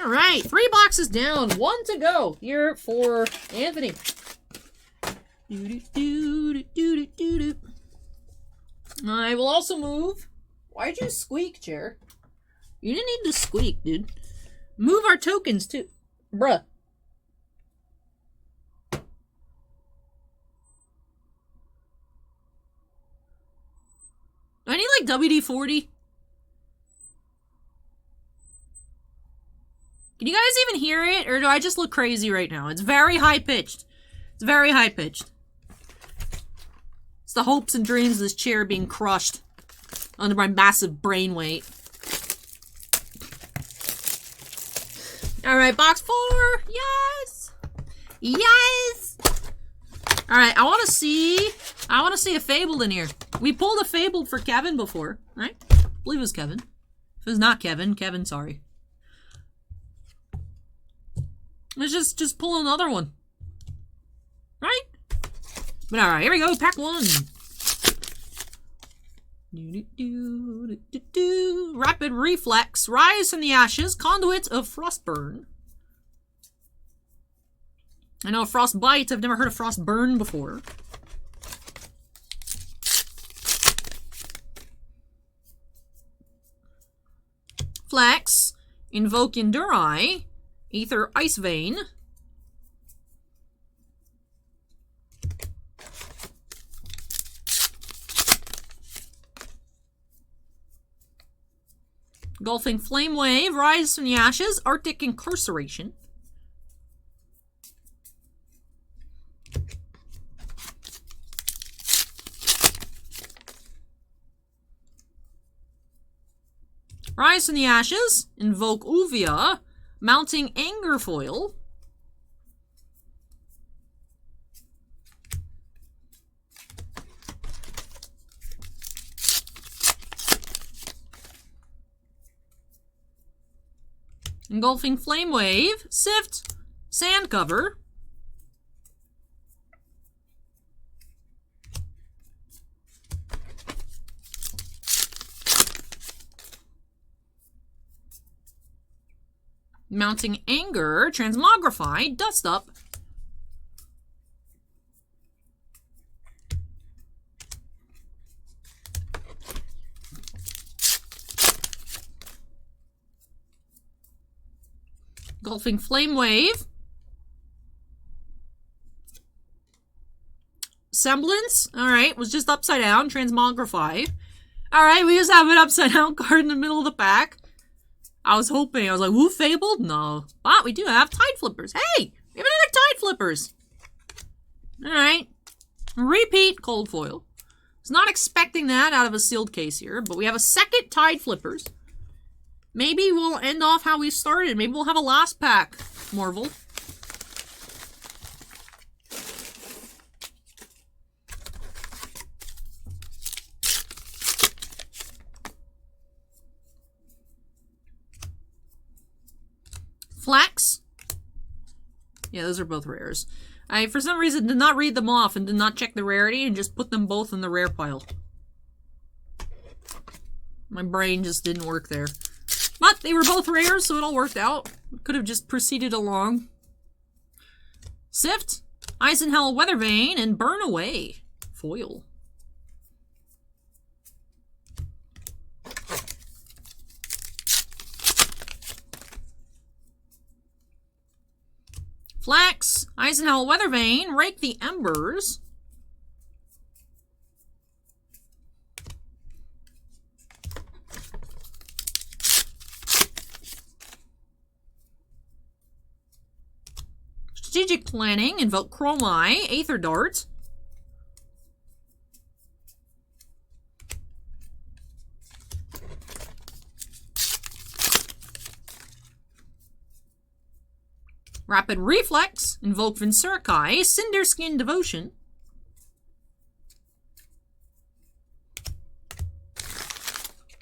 Alright, 3 boxes down, 1 to go here for Anthony. I will also move. Why'd you squeak, chair? You didn't need to squeak, dude. Move our tokens, too. Bruh. Do I need, like, WD-40? Can you guys even hear it? Or do I just look crazy right now? It's very high-pitched. It's very high-pitched. It's the hopes and dreams of this chair being crushed under my massive brain weight. Alright, box 4! Yes! Yes! Alright, I want to see a Fabled in here. We pulled a Fabled for Kevin before, right? I believe it was Kevin. If it was not Kevin, sorry. Let's just pull another one. Right? But alright, here we go, pack 1. Rapid Reflex, Rise from the Ashes, Conduit of Frostburn. I know Frostbite, I've never heard of Frostburn before. Flex, Invoke Enduri, Aether Ice Vein. Engulfing Flame Wave, Rise from the Ashes, Arctic Incarceration. Rise from the Ashes, Invoke Uvia, Mounting Anger Foil. Engulfing Flame Wave, Sift, Sand Cover. Mounting Anger, Transmogrify, Dust Up. Engulfing Flame Wave. Semblance. Alright, was just upside down. Transmogrify. Alright, we just have an upside down card in the middle of the pack. I was hoping. I was like, woo, Fabled? No. But we do have Tide Flippers. Hey! We have another Tide Flippers! Alright. Repeat Cold Foil. Was not expecting that out of a sealed case here, but we have a second Tide Flippers. Maybe we'll end off how we started. Maybe we'll have a last pack, Marvel. Flax. Yeah, those are both rares. I, for some reason, did not read them off and did not check the rarity and just put them both in the rare pile. My brain just didn't work there. But they were both rares, so it all worked out. Could have just proceeded along. Sift, Eisenhell Weathervane, and Burn Away. Foil. Flax, Eisenhower Weather Vane, Rake the Embers. Strategic Planning, Invoke Chromai, Aether Dart. Rapid Reflex, Invoke Vincerikai, Cinder Skin Devotion.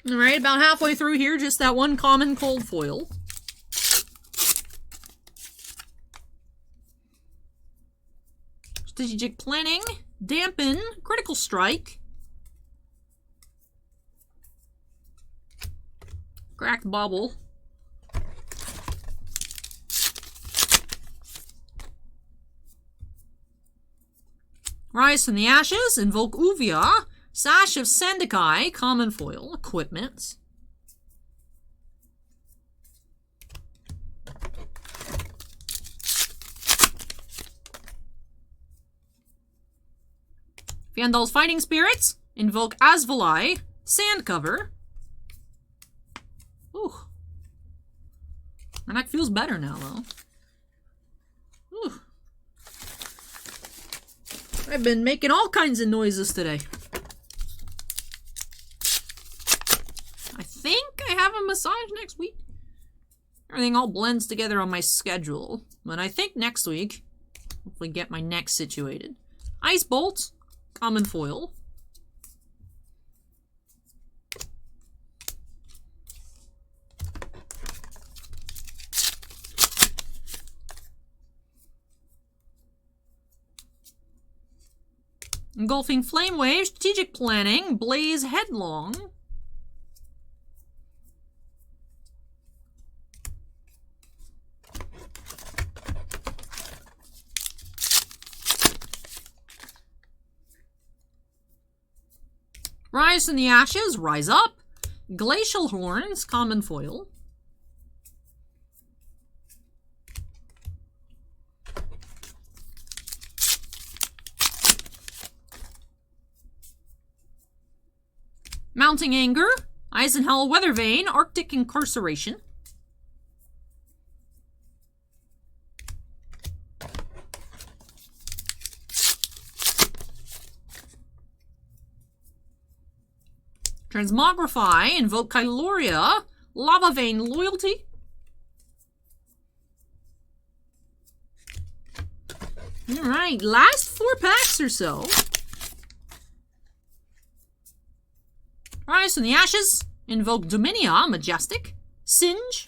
Alright, about halfway through here, just that one common cold foil. Strategic Planning, Dampen, Critical Strike. Cracked Bauble. Rise from the Ashes, Invoke Uvia, Sash of Sandakai, Common Foil, Equipment. Fandol's Fighting Spirits, Invoke Asvalai, Sand Cover. Ooh. My neck feels better now, though. Ooh. I've been making all kinds of noises today. I think I have a massage next week. Everything all blends together on my schedule. But I think next week, hopefully get my neck situated. Ice Bolt, Common Foil. Engulfing Flame Wave, Strategic Planning, Blaze Headlong. Rise from the Ashes, Rise Up. Glacial Horns, Common Foil. Mounting Anger, Eisenhower Weather Vane, Arctic Incarceration. Transmogrify, Invoke Kyloria, Lava Vein Loyalty. Alright, last 4 packs or so. Rise from the Ashes, Invoke Dominia, Majestic, Singe.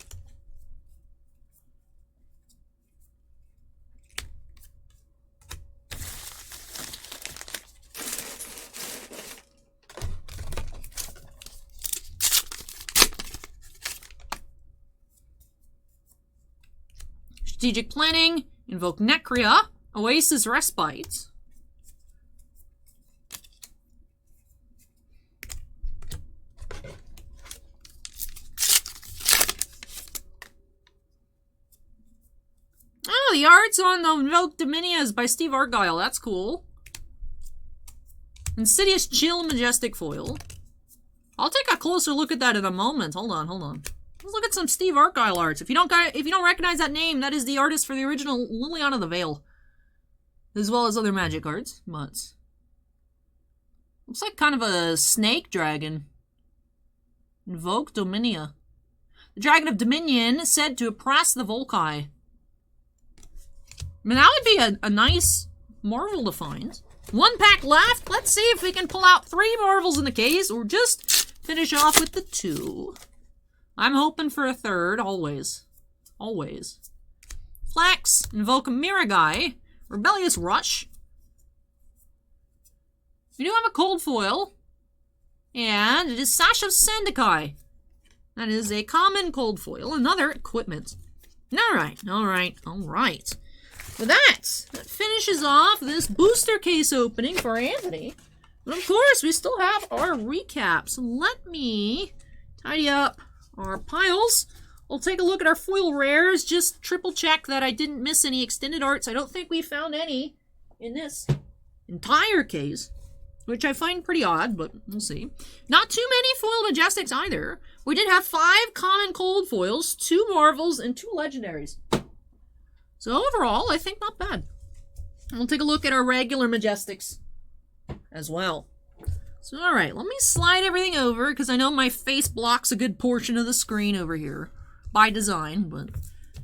Strategic Planning, Invoke Necria, Oasis Respite. Oh, the art's on the Invoke Dominias by Steve Argyle. That's cool. Insidious Chill Majestic Foil. I'll take a closer look at that in a moment. Hold on, hold on. Let's look at some Steve Argyle arts. If you don't recognize that name, that is the artist for the original Liliana the Veil, as well as other magic arts. But looks like kind of a snake dragon. Invoke Dominia. The Dragon of Dominion said to oppress the Volkai. I mean, that would be a nice Marvel to find. 1 pack left. Let's see if we can pull out 3 Marvels in the case, or just finish off with the 2. I'm hoping for a 3rd, always. Always. Flax, Invoke Miragai, Rebellious Rush. We do have a cold foil, and it is Sash of Sandakai. That is a common cold foil, another equipment. Alright, alright, alright. With that finishes off this booster case opening for Anthony. But of course, we still have our recaps. Let me tidy up our piles we'll take a look at our foil rares. Just triple check that I didn't miss any extended arts. I don't think we found any in this entire case, which I find pretty odd, but we'll see. Not too many foil Majestics either. We did have 5 common cold foils, 2 Marvels, and 2 Legendaries. So overall, I think not bad. We'll take a look at our regular Majestics as well. So alright, let me slide everything over, because I know my face blocks a good portion of the screen over here, by design, but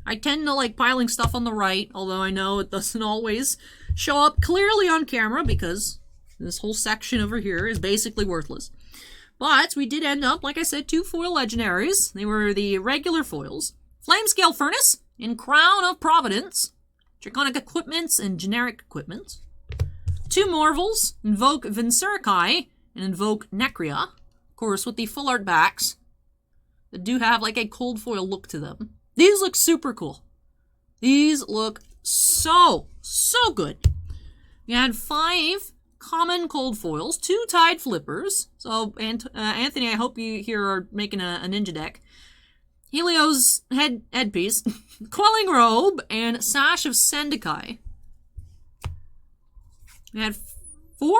I tend to like piling stuff on the right, although I know it doesn't always show up clearly on camera, because this whole section over here is basically worthless. But we did end up, like I said, 2 foil legendaries. They were the regular foils. Flamescale Furnace in Crown of Providence. Draconic Equipments and Generic Equipment. 2 Marvels, Invoke Vincerikai and Invoke Necria. Of course, with the full art backs that do have like a cold foil look to them. These look super cool. These look so good. We had 5 common cold foils, 2 Tide Flippers. So, Anthony, I hope you here are making a ninja deck. Helio's headpiece, Quelling Robe, and Sash of Sendikai. We had 4,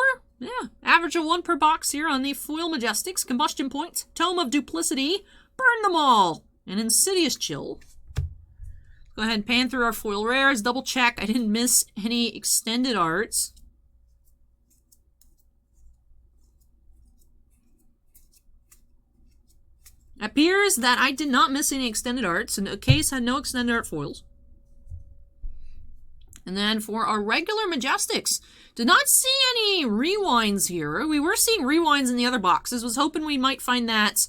average of 1 per box here on the foil Majestics. Combustion Point, Tome of Duplicity, Burn Them All, and Insidious Chill. Go ahead and pan through our foil rares, double check I didn't miss any extended arts. Appears that I did not miss any extended arts, and the case had no extended art foils. And then for our regular Majestics, did not see any rewinds here. We were seeing rewinds in the other boxes. Was hoping we might find that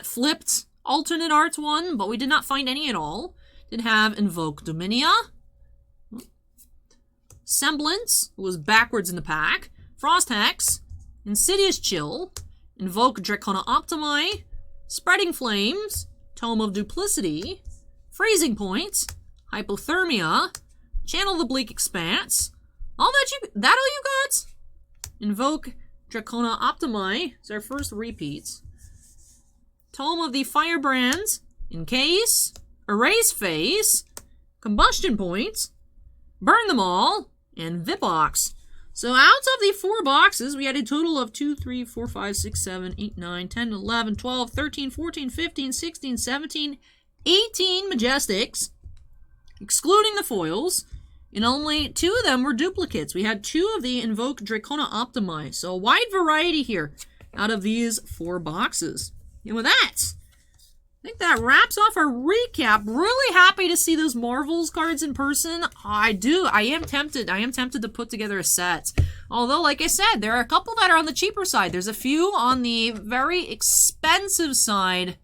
flipped alternate arts one, but we did not find any at all. Did have Invoke Dominia. Semblance was backwards in the pack. Frost Hex. Insidious Chill. Invoke Dracona Optimi. Spreading Flames, Tome of Duplicity, Freezing Point, Hypothermia, Channel the Bleak Expanse. That all you got? Invoke Dracona Optimi. It's our first repeats. Tome of the Firebrands, Encase, Erase Face, Combustion Point, Burn Them All, and Vipox. So out of the 4 boxes, we had a total of 2, 3, 4, 5, 6, 7, 8, 9, 10, 11, 12, 13, 14, 15, 16, 17, 18 Majestics, excluding the foils, and only 2 of them were duplicates. We had 2 of the Invoke Dracona Optimi, so a wide variety here out of these 4 boxes. And with that, I think that wraps off our recap. Really happy to see those Marvels cards in person. I am tempted to put together a set. Although, like I said, there are a couple that are on the cheaper side. There's a few on the very expensive side.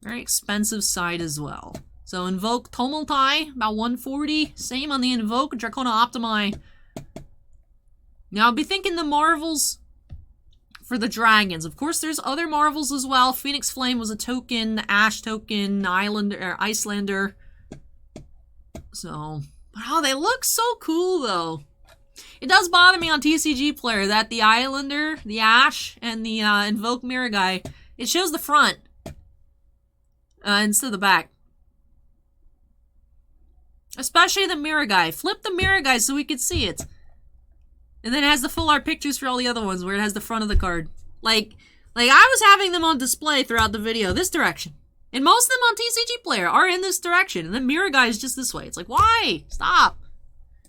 Very expensive side as well. So Invoke Tumulti, about 140. Same on the Invoke Dracona Optimi. Now I'll be thinking the Marvels for the dragons. Of course, there's other Marvels as well. Phoenix Flame was a token, the Ash token, Icelander. So, wow, they look so cool though. It does bother me on TCG Player that the Islander, the Ash, and the Invoke Mirror Guy, it shows the front instead of the back. Especially the Mirror Guy. Flip the Mirror Guy so we could see it. And then it has the full art pictures for all the other ones where it has the front of the card. Like I was having them on display throughout the video, this direction. And most of them on TCG Player are in this direction. And the Mirror Guy is just this way. It's like, why? Stop.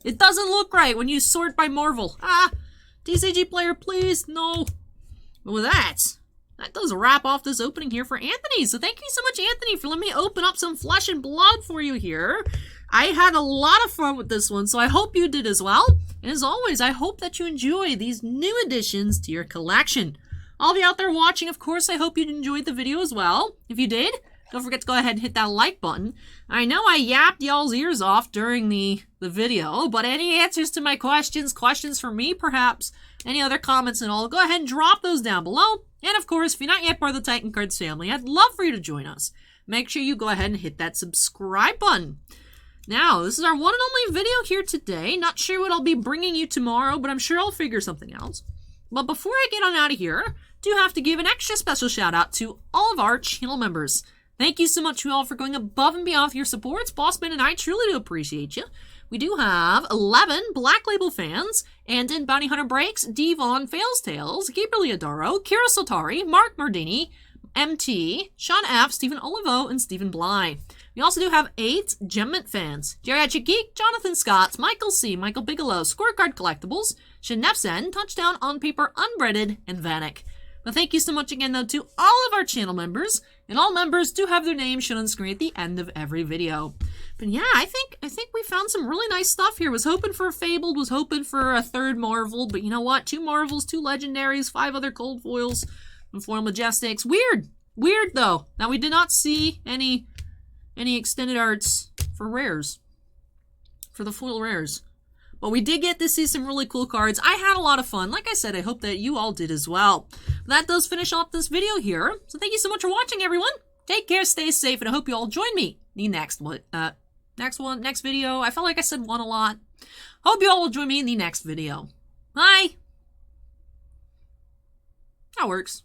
It doesn't look right when you sort by Marvel. TCG Player, please, no. But with that does wrap off this opening here for Anthony. So thank you so much, Anthony, for letting me open up some flesh and blood for you here. I had a lot of fun with this one, so I hope you did as well. And as always, I hope that you enjoy these new additions to your collection. All of you out there watching, of course, I hope you enjoyed the video as well. If you did, don't forget to go ahead and hit that like button. I know I yapped y'all's ears off during the video, but any answers to my questions for me perhaps, any other comments and all, go ahead and drop those down below. And of course, if you're not yet part of the Titan Cards family, I'd love for you to join us. Make sure you go ahead and hit that subscribe button. Now, this is our one and only video here today. Not sure what I'll be bringing you tomorrow, but I'm sure I'll figure something out. But before I get on out of here, I do have to give an extra special shout out to all of our channel members. Thank you so much to you all for going above and beyond with your supports. Bossman and I truly do appreciate you. We do have 11 Black Label fans, and in Bounty Hunter Breaks, Devon Failstales, Gabriel Leodoro, Kira Sotari, Mark Mardini, MT, Sean F., Stephen Olivo, and Stephen Bly. We also do have 8 Gemmint fans. Geriatric Geek, Jonathan Scott, Michael C., Michael Bigelow, Scorecard Collectibles, Shenefsen, Touchdown on Paper, Unbreaded, and Vanek. But thank you so much again, though, to all of our channel members, and all members do have their names shown on screen at the end of every video. But yeah, I think we found some really nice stuff here. Was hoping for a Fabled, was hoping for a third Marvel, but you know what? 2 Marvels, 2 Legendaries, 5 other Cold Foils, and Foil Majestics. Weird, though. Now, we did not see any extended arts for rares, for the foil rares. But we did get to see some really cool cards. I had a lot of fun. Like I said, I hope that you all did as well. That does finish off this video here. So thank you so much for watching, everyone. Take care, stay safe, and I hope you all join me in the next video. I felt like I said one a lot. Hope you all will join me in the next video. Bye. That works.